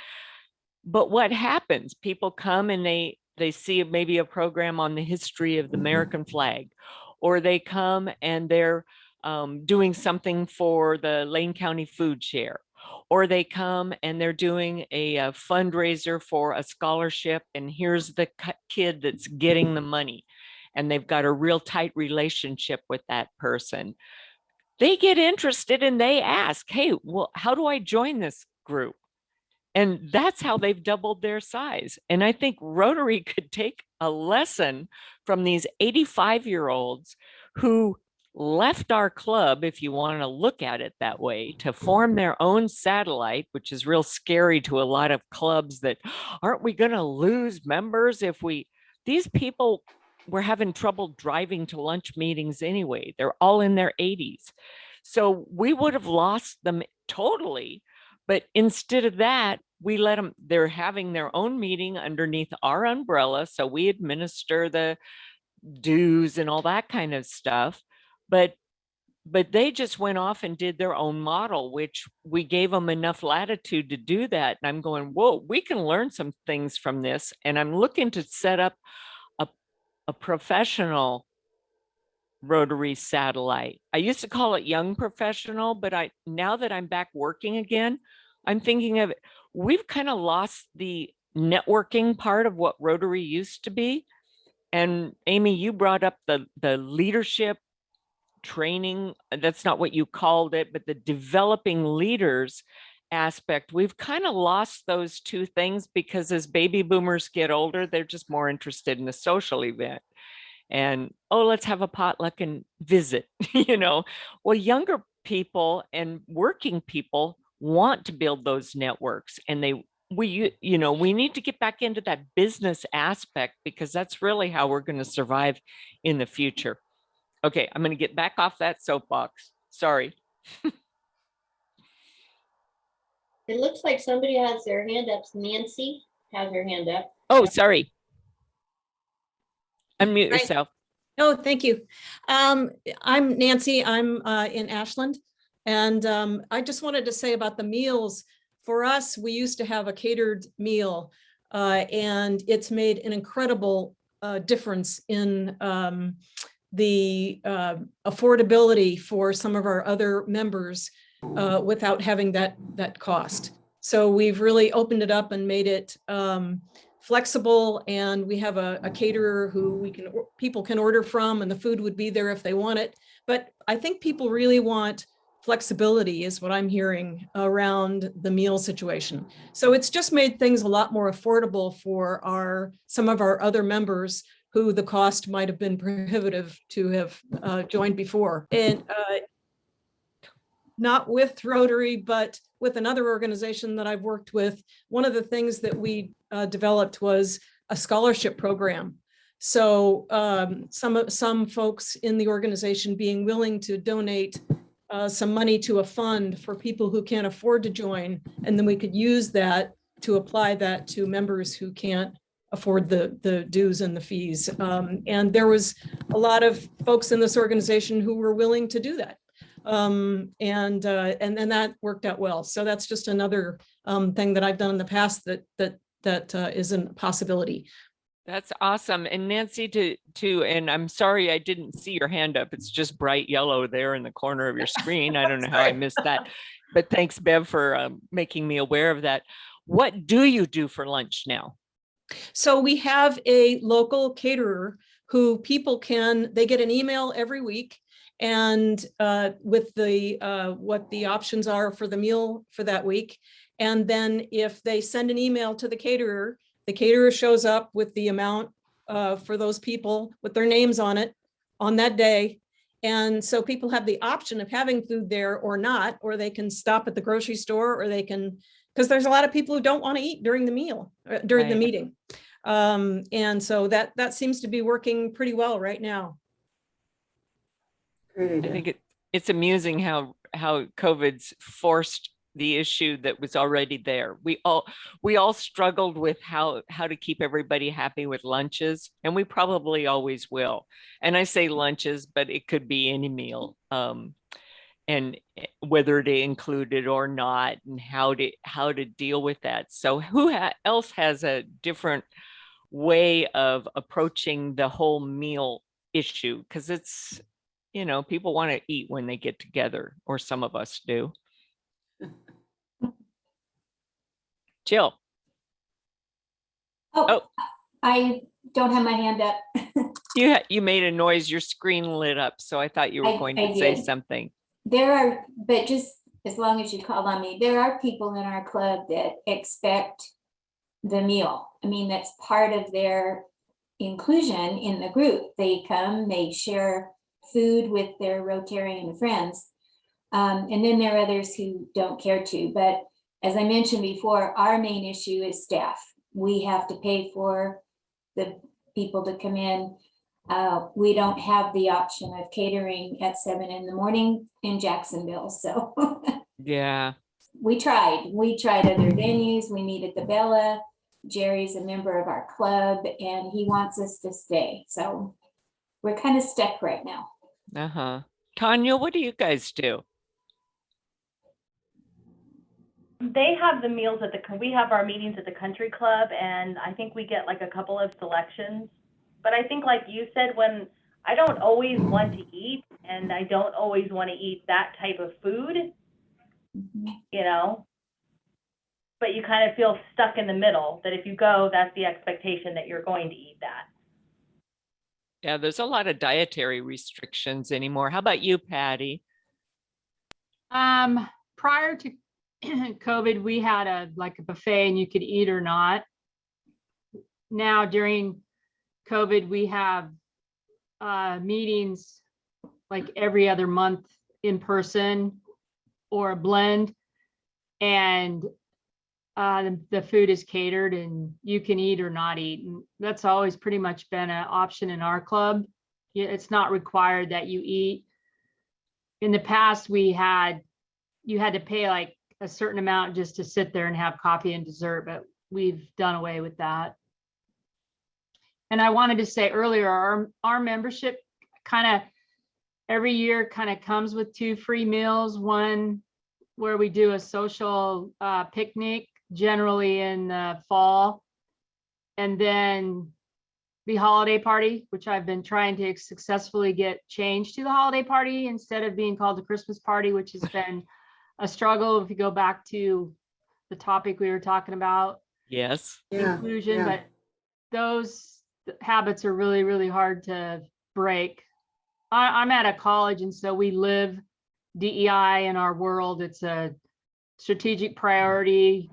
But what happens? People come and they see maybe a program on the history of the American flag, or they come and they're doing something for the Lane County Food Share, or they come and they're doing a fundraiser for a scholarship, and here's the kid that's getting the money, and they've got a real tight relationship with that person. They get interested and they ask, hey, well, how do I join this group? And that's how they've doubled their size. And I think Rotary could take a lesson from these 85-year-olds who left our club, if you want to look at it that way, to form their own satellite, which is real scary to a lot of clubs that, aren't we going to lose members if these people were having trouble driving to lunch meetings anyway. They're all in their 80s. So we would have lost them totally. But instead of that, we let them, they're having their own meeting underneath our umbrella. So we administer the dues and all that kind of stuff. But they just went off and did their own model, which we gave them enough latitude to do that. And I'm going, whoa, we can learn some things from this. And I'm looking to set up a professional Rotary satellite. I used to call it young professional, but now that I'm back working again, I'm thinking of it. We've kind of lost the networking part of what Rotary used to be. And Aimee, you brought up the leadership training. That's not what you called it, but the developing leaders aspect. We've kind of lost those two things because as baby boomers get older, they're just more interested in a social event. And, oh, let's have a potluck and visit, Well, younger people and working people want to build those networks, and we need to get back into that business aspect, because that's really how we're going to survive in the future. Okay, I'm going to get back off that soapbox. Sorry. It looks like somebody has their hand up. Nancy has her hand up. Oh, sorry. Unmute yourself. Oh, thank you. I'm Nancy. I'm in Ashland. And I just wanted to say about the meals. For us, we used to have a catered meal, and it's made an incredible difference in the affordability for some of our other members without having that cost. So we've really opened it up and made it flexible, and we have a caterer who people can order from, and the food would be there if they want it. But I think people really want flexibility, is what I'm hearing around the meal situation. So it's just made things a lot more affordable for some of our other members who the cost might have been prohibitive to have joined before. And not with Rotary, but with another organization that I've worked with, one of the things that we developed was a scholarship program. So some folks in the organization being willing to donate some money to a fund for people who can't afford to join, and then we could use that to apply that to members who can't afford the dues and the fees. And there was a lot of folks in this organization who were willing to do that. And that worked out well. So that's just another thing that I've done in the past that is a possibility. That's awesome. And Nancy, and I'm sorry I didn't see your hand up. It's just bright yellow there in the corner of your screen. I don't know how I missed that. But thanks, Bev, for making me aware of that. What do you do for lunch now? So we have a local caterer who people they get an email every week, and with what the options are for the meal for that week. And then if they send an email to the caterer shows up with the amount for those people with their names on it on that day. And so people have the option of having food there or not, or they can stop at the grocery store, or they can, because there's a lot of people who don't want to eat during the meal, during the meeting. And so that seems to be working pretty well right now. Great idea. I think it's amusing how COVID's forced the issue that was already there. We all struggled with how to keep everybody happy with lunches, and we probably always will. And I say lunches, but it could be any meal, and whether to include it or not, and how to deal with that. So who else has a different way of approaching the whole meal issue? Because it's, people want to eat when they get together, or some of us do. Jill. Oh, I don't have my hand up. You made a noise, your screen lit up, so I thought you were going to say something. There are, but just as long as you call on me, there are people in our club that expect the meal. I mean, that's part of their inclusion in the group. They come, they share food with their Rotarian friends. And then there are others who don't care to, but as I mentioned before, our main issue is staff. We have to pay for the people to come in. We don't have the option of catering at 7 a.m. in Jacksonville. So yeah, we tried other venues. We meet at the Bella. Jerry's a member of our club and he wants us to stay. So we're kind of stuck right now. Tanya, what do you guys do? They have the meals we have our meetings at the country club, and I think we get like a couple of selections. But I think, like you said, when I don't always want to eat, and I don't always want to eat that type of food, but you kind of feel stuck in the middle, that if you go, that's the expectation that you're going to eat that. Yeah, there's a lot of dietary restrictions anymore. How about you, Patty? Prior to COVID, we had a buffet and you could eat or not. Now during COVID, we have meetings like every other month in person or a blend, and the food is catered and you can eat or not eat. And that's always pretty much been an option in our club. It's not required that you eat. In the past, you had to pay like a certain amount just to sit there and have coffee and dessert, but we've done away with that. And I wanted to say earlier, our membership kind of every year kind of comes with 2 free meals, one where we do a social picnic, generally in the fall, and then the holiday party, which I've been trying to successfully get changed to the holiday party instead of being called the Christmas party, which has been a struggle if you go back to the topic we were talking about. Yes. Inclusion, but those habits are really, really hard to break. I'm at a college, and so we live DEI in our world. It's a strategic priority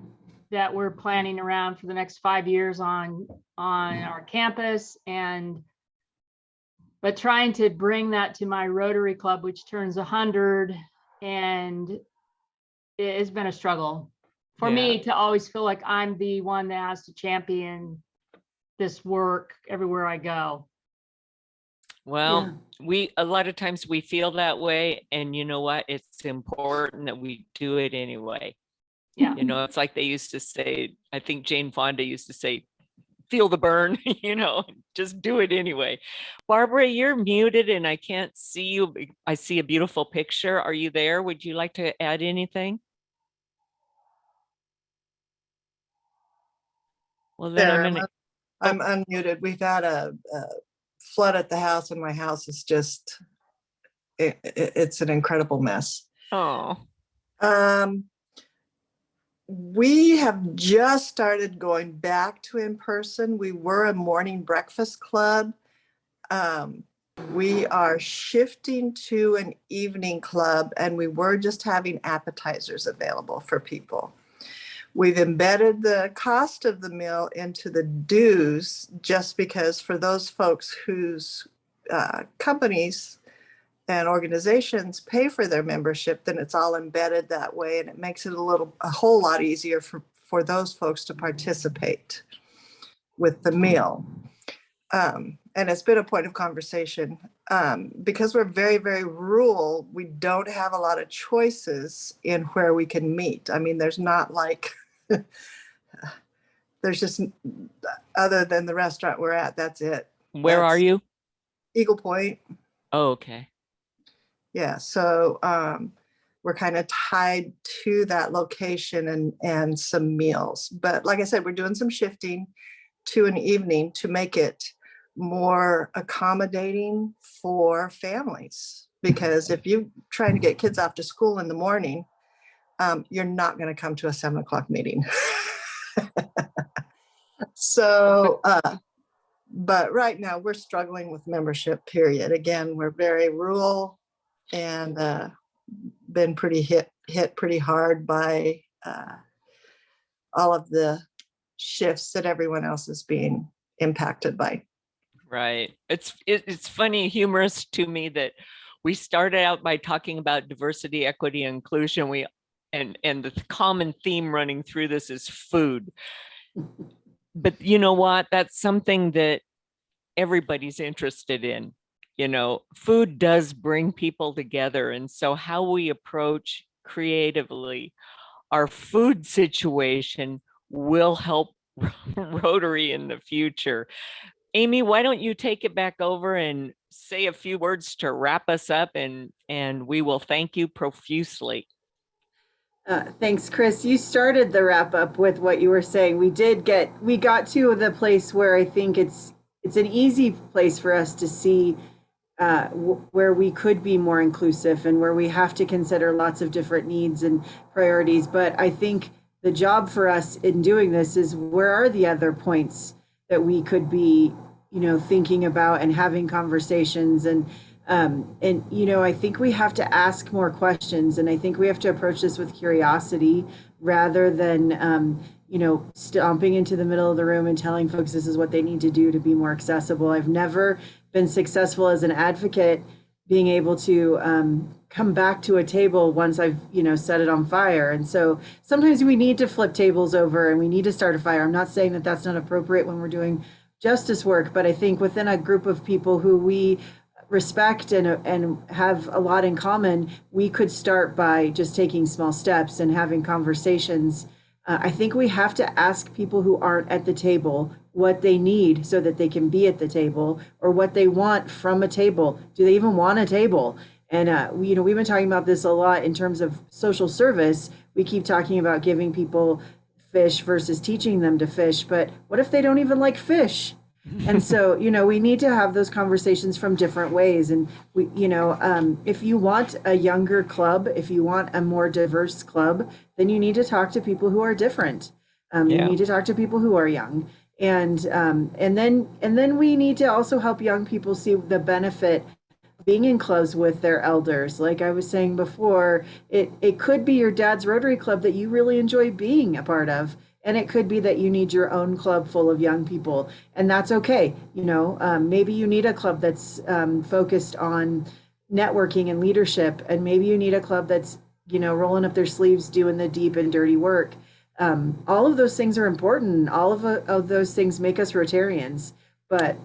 that we're planning around for the next 5 years on our campus, but trying to bring that to my Rotary Club, which turns 100, and it has been a struggle for me to always feel like I'm the one that has to champion this work everywhere I go. Well, a lot of times we feel that way, and you know what? It's important that we do it anyway. Yeah. You know, it's like they used to say, I think Jane Fonda used to say, feel the burn, you know, just do it anyway. Barbara, you're muted and I can't see you. I see a beautiful picture. Are you there? Would you like to add anything? Well, then I'm unmuted. We've had a flood at the house, and my house is just, it's an incredible mess. Oh. We have just started going back to in-person. We were a morning breakfast club. We are shifting to an evening club, and we were just having appetizers available for people. We've embedded the cost of the meal into the dues, just because for those folks whose companies and organizations pay for their membership, then it's all embedded that way, and it makes it a whole lot easier for those folks to participate with the meal. And it's been a point of conversation. Because we're very, very rural, we don't have a lot of choices in where we can meet. I mean, there's not like, there's just, other than the restaurant we're at, that's it. Where are you? Eagle Point. Oh, okay. Yeah, so we're kind of tied to that location and some meals. But like I said, we're doing some shifting to an evening to make it more accommodating for families. Because if you're trying to get kids off to school in the morning, you're not going to come to a 7 o'clock meeting. So, but right now we're struggling with membership, period. Again, we're very rural and been pretty hit pretty hard by all of the shifts that everyone else is being impacted by. Right. It's funny, humorous to me that we started out by talking about diversity, equity, and inclusion. And the common theme running through this is food. But you know what? That's something that everybody's interested in. You know, food does bring people together. And so how we approach creatively our food situation will help Rotary in the future. Aimee, why don't you take it back over and say a few words to wrap us up, and we will thank you profusely. Thanks, Chris. You started the wrap up with what you were saying. We got to the place where I think it's an easy place for us to see where we could be more inclusive and where we have to consider lots of different needs and priorities. But I think the job for us in doing this is, where are the other points that we could be, thinking about and having conversations, and I think we have to ask more questions, and I think we have to approach this with curiosity rather than stomping into the middle of the room and telling folks this is what they need to do to be more accessible. I've never been successful as an advocate being able to come back to a table once I've set it on fire. And so sometimes we need to flip tables over and we need to start a fire. I'm not saying that that's not appropriate when we're doing justice work, but I think within a group of people who we respect and have a lot in common, we could start by just taking small steps and having conversations. I think we have to ask people who aren't at the table what they need so that they can be at the table, or what they want from a table. Do they even want a table? And we've been talking about this a lot in terms of social service. We keep talking about giving people fish versus teaching them to fish, but what if they don't even like fish? And so, we need to have those conversations from different ways. And if you want a younger club, if you want a more diverse club, then you need to talk to people who are different. You need to talk to people who are young. And then we need to also help young people see the benefit of being in clubs with their elders. Like I was saying before, it could be your dad's Rotary Club that you really enjoy being a part of. And it could be that you need your own club full of young people, and that's okay. Maybe you need a club that's focused on networking and leadership, and maybe you need a club that's rolling up their sleeves, doing the deep and dirty work. All of those things are important. All of those things make us Rotarians. But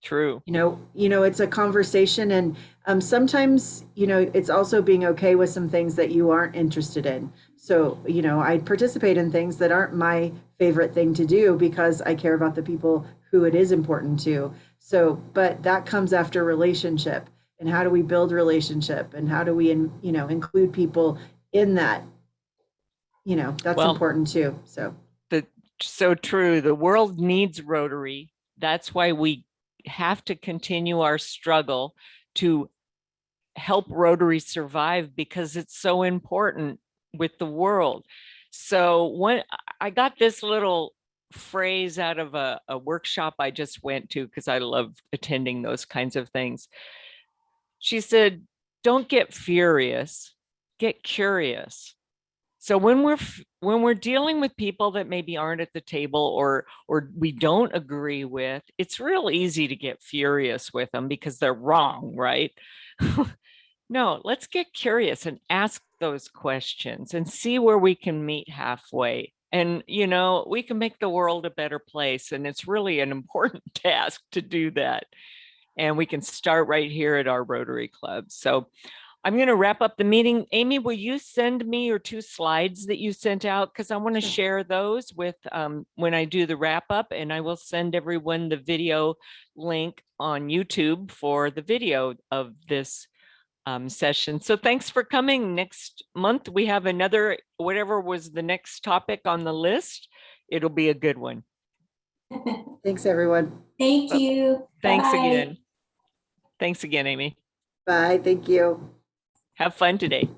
True. it's a conversation, and sometimes, it's also being okay with some things that you aren't interested in. So, I participate in things that aren't my favorite thing to do because I care about the people who it is important to. So, but that comes after relationship. And how do we build relationship? And how do we, include people in that? That's Well, important too. So, so true. The world needs Rotary. That's why we have to continue our struggle to help Rotary survive, because it's so important with the world. So when I got this little phrase out of a workshop I just went to, because I love attending those kinds of things. She said, don't get furious, get curious. So when we're dealing with people that maybe aren't at the table, or we don't agree with, it's real easy to get furious with them because they're wrong, right? No, let's get curious and ask those questions and see where we can meet halfway. And, we can make the world a better place. And it's really an important task to do that. And we can start right here at our Rotary Club. So I'm going to wrap up the meeting. Aimee, will you send me your 2 slides that you sent out? Because I want to share those with when I do the wrap up, and I will send everyone the video link on YouTube for the video of this session. So thanks for coming. Next month, we have another, whatever was the next topic on the list. It'll be a good one. thanks, everyone. Thank you. Thanks Bye. again. Thanks again, Aimee. Bye. Thank you. Have fun today.